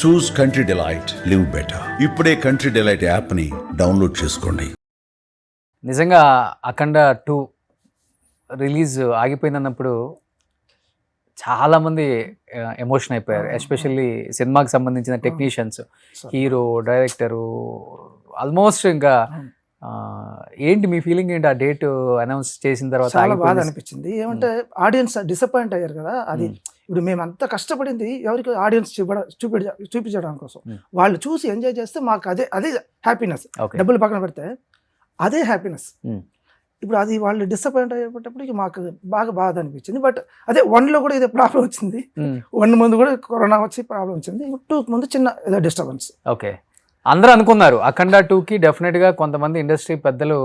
చూస్ country delight, live better. ఇప్పుడే country delight యాప్ని download చేసుకోండి. నిజంగా అఖండ 2 రిలీజ్ ఆగిపోయిందన్నప్పుడు చాలామంది ఎమోషన్ అయిపోయారు. ఎస్పెషల్లీ సినిమాకి సంబంధించిన టెక్నీషియన్స్, హీరో, డైరెక్టరు, ఆల్మోస్ట్ ఇంకా ఏంటి మీ ఫీలింగ్ ఏంటి ఆ డేట్ అనౌన్స్ చేసిన తర్వాత? చాలా బాధ అనిపించింది. ఏమంటే ఆడియన్స్ డిసప్పాయింట్ అయ్యారు కదా. అది ఇప్పుడు మేము అంత కష్టపడింది ఎవరికి ఆడియన్స్ చూపించడం కోసం. వాళ్ళు చూసి ఎంజాయ్ చేస్తే మాకు అదే అదే హ్యాపీనెస్. డబ్బులు పక్కన పెడితే అదే హ్యాపీనెస్. ఇప్పుడు అది వాళ్ళు డిసప్పాయింట్ అయ్యేటప్పటికి మాకు బాగా బాధ అనిపించింది. బట్ అదే 1లో కూడా ఇదే ప్రాబ్లం వచ్చింది. 1 ముందు కూడా కరోనా వచ్చి ప్రాబ్లం వచ్చింది. 2 ముందు చిన్న ఏదో డిస్టర్బెన్స్. ఓకే, అందరూ అనుకున్నారు అఖండ 2కి డెఫినెట్గా కొంతమంది ఇండస్ట్రీ పెద్దలు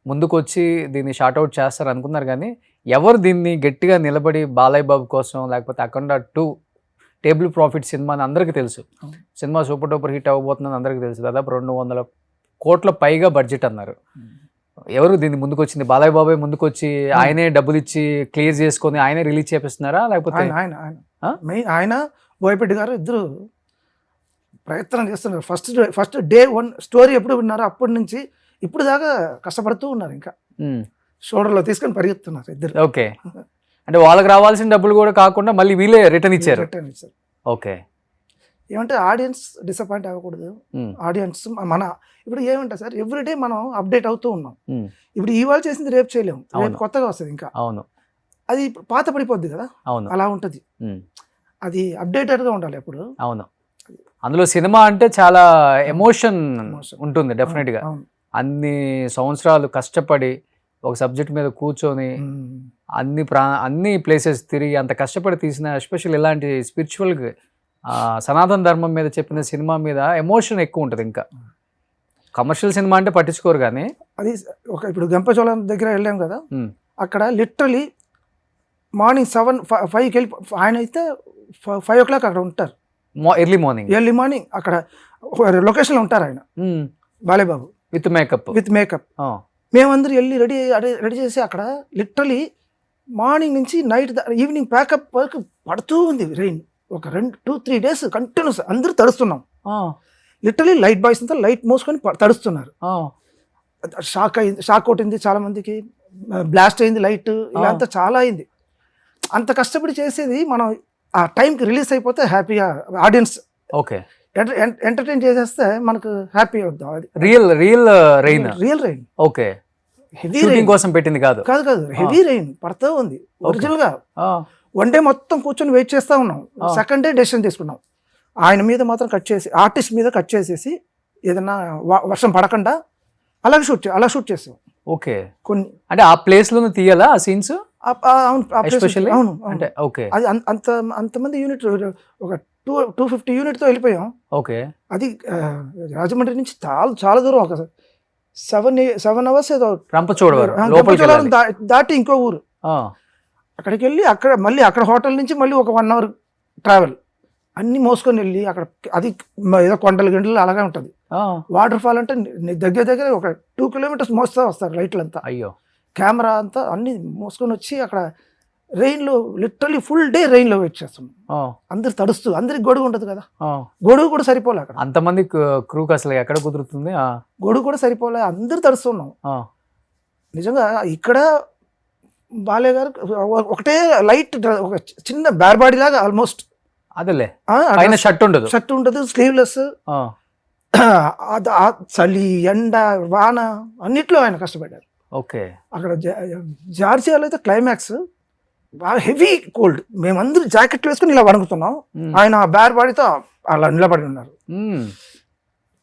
ముందుకు వచ్చి దీన్ని షార్ట్అవుట్ చేస్తారు అనుకున్నారు. కానీ ఎవరు దీన్ని గట్టిగా నిలబడి బాలయ్య బాబు కోసం లేకపోతే అఖండ 2 టేబుల్ ప్రాఫిట్ సినిమా అని అందరికీ తెలుసు. సినిమా సూపర్ డూపర్ హిట్ అవ్వబోతుందని అందరికీ తెలుసు. దాదాపు 200 కోట్ల పైగా బడ్జెట్ అన్నారు. ఎవరు దీన్ని ముందుకు వచ్చింది? బాలయ్య బాబే ముందుకు వచ్చి ఆయనే డబ్బులు ఇచ్చి క్లియర్ చేసుకొని ఆయనే రిలీజ్ చేపిస్తున్నారా లేకపోతే ఆయన బోయపెట్టి గారు ఇద్దరు ప్రయత్నం చేస్తున్నారు. ఫస్ట్ డే 1 స్టోరీ ఎప్పుడు విన్నారో అప్పటి నుంచి ఇప్పుడు దాకా కష్టపడుతూ ఉన్నారు. ఇంకా షోల్డర్లో తీసుకొని పరిగెత్తున్నారు ఇద్దరు. ఓకే, అంటే వాళ్ళకి రావాల్సిన డబ్బులు కూడా కాకుండా మళ్ళీ వీళ్ళే రిటర్న్ ఇచ్చారు. ఓకే, ఏమంటే ఆడియన్స్ డిసప్పాయింట్ అవ్వకూడదు. ఆడియన్స్ మన ఇప్పుడు ఏమంటా సార్ ఎవ్రీడే మనం అప్డేట్ అవుతూ ఉన్నాం. ఇప్పుడు ఇవాళ చేసింది రేపు చేయలేము, రేపు కొత్తగా వస్తుంది. ఇంకా అవును, అది పాత పడిపోద్ది కదా. అవును, అలా ఉంటుంది. అది అప్డేటెడ్గా ఉండాలి ఎప్పుడు. అవును, అందులో సినిమా అంటే చాలా ఎమోషన్ ఉంటుంది డెఫినెట్గా. అన్ని సంవత్సరాలు కష్టపడి ఒక సబ్జెక్ట్ మీద కూర్చొని అన్ని ప్లేసెస్ తిరిగి అంత కష్టపడి తీసిన, ఎస్పెషల్ ఇలాంటి స్పిరిచువల్ సనాతన ధర్మం మీద చెప్పిన సినిమా మీద ఎమోషన్ ఎక్కువ ఉంటుంది. ఇంకా కమర్షియల్ సినిమా అంటే పట్టించుకోరు. కానీ అది ఒక ఇప్పుడు గంపచోళం దగ్గర వెళ్ళాం కదా, అక్కడ లిటరలీ మార్నింగ్ 5కి వెళ్ళి ఆయన అయితే 5 o'clock అక్కడ ఉంటారు. ఎర్లీ మార్నింగ్ అక్కడ లొకేషన్లో ఉంటారు ఆయన, బాలయ్య బాబు విత్ మేకప్. మేమందరూ వెళ్ళి రెడీ చేసి అక్కడ లిటరలీ మార్నింగ్ నుంచి నైట్ ఈవినింగ్ ప్యాకప్ వరకు పడుతూ ఉంది రెయిన్. ఒక 2-3 days కంటిన్యూస్ అందరూ తడుస్తున్నాం. లిటరలీ లైట్ బాయ్స్ అంతా లైట్ మోసుకొని తడుస్తున్నారు. షాక్ కొట్టింది చాలా మందికి, బ్లాస్ట్ అయింది లైట్, ఇలా అంతా చాలా అయింది. అంత కష్టపడి చేసేది మనం ఆ టైంకి రిలీజ్ అయిపోతే హ్యాపీగా ఆడియన్స్ ఓకే ఎంటర్టైన్ చేసేస్తే మనకు హ్యాపీ అవుతాం. అది real rain. Okay, heavy rain కోసం పెట్టింది కాదు. హెవీ రెయిన్ పడుతూ ఉంది. ఒరిజినల్ గా 1 day మొత్తం కూర్చొని వెయిట్ చేస్తూ ఉన్నాం. సెకండ్ డే డెసిషన్ తీసుకున్నాం. ఆయన మీద మాత్రం కట్ చేసి, ఆర్టిస్ట్ మీద కట్ చేసేసి ఏదన్నా వర్షం పడకుండా అలా షూట్ చేసాం. ఓకే, కొన్ని అంటే ఆ ప్లేస్ లోనే తీయాలా ఆ సీన్స్? అవును, అంటే ఓకే, అది అంతమంది యూనిట్ ఒక 250 యూనిట్తో వెళ్ళిపోయాం. ఓకే, అది రాజమండ్రి నుంచి చాలా దూరం, ఒక 7 hours ఏదో రంపచోడవరం దాటి ఇంకో ఊరు. అక్కడికి వెళ్ళి అక్కడ హోటల్ నుంచి మళ్ళీ ఒక 1 hour ట్రావెల్, అన్ని మోసుకొని వెళ్ళి అక్కడ అది ఏదో కొండలు గంటలు అలాగే ఉంటుంది. వాటర్ ఫాల్ అంటే దగ్గర ఒక 2 kilometers మోస్తా వస్తారు లైట్లు అంతా, అయ్యో, కెమెరా అంతా అన్ని మోసుకొని వచ్చి అక్కడ రెయిన్లో లిటరలీ ఫుల్ డే రెయిన్లో వెయిట్ చేస్తున్నాం. అందరు తడుస్తూ, అందరికి గొడుగు ఉంటుంది కదా, గొడుగు కూడా సరిపోలే. అక్కడ అంతమంది క్రూకి అసలు ఎక్కడ కుదురుతుంది? గొడుగు కూడా సరిపోలే, అందరు తడుస్తున్నాం. నిజంగా ఇక్కడ బాలయ్య గారు ఒకటే లైట్, ఒక చిన్న బాడీ లాగా ఆల్మోస్ట్ అదేలే, షర్ట్ ఉండదు, స్లీవ్లెస్. చలి, ఎండ, వాన అన్నిట్లో ఆయన కష్టపడ్డారు. ఓకే, అక్కడ జార్జియాలో అయితే క్లైమాక్స్ బాగా హెవీ కోల్డ్, మేమందరూ జాకెట్లు వేసుకుని ఇలా వణుకుతున్నాం. ఆయన బాడీతో అలా నిలబడి ఉన్నారు.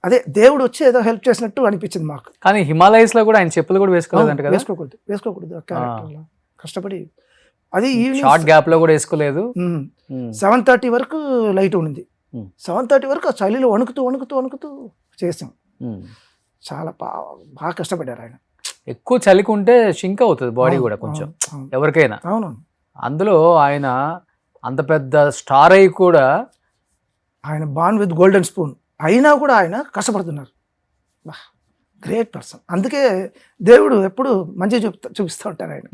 అదే దేవుడు వచ్చి ఏదో హెల్ప్ చేసినట్టు అనిపించింది మాకు. కానీ హిమాలయస్ లో కూడా ఆయన చెప్పులు కూడా వేసుకోకూడదు. కష్టపడి అది షార్ట్ గ్యాప్ లో కూడా వేసుకోలేదు. 7:30 వరకు లైట్ ఉండింది. 7:30 వరకు ఆ చలిలో వణుకుతూ చేసాం. చాలా బాగా కష్టపడ్డారు ఆయన. ఎక్కువ చలికుంటే షింక్ అవుతుంది బాడీ కూడా కొంచెం ఎవరికైనా. అవును, అందులో ఆయన అంత పెద్ద స్టార్ అయ్యి కూడా, ఆయన బాన్ విత్ గోల్డెన్ స్పూన్ అయినా కూడా ఆయన కష్టపడుతున్నారు. Great person. అందుకే దేవుడు ఎప్పుడు మంచి చూపిస్తూ ఉంటారు ఆయన.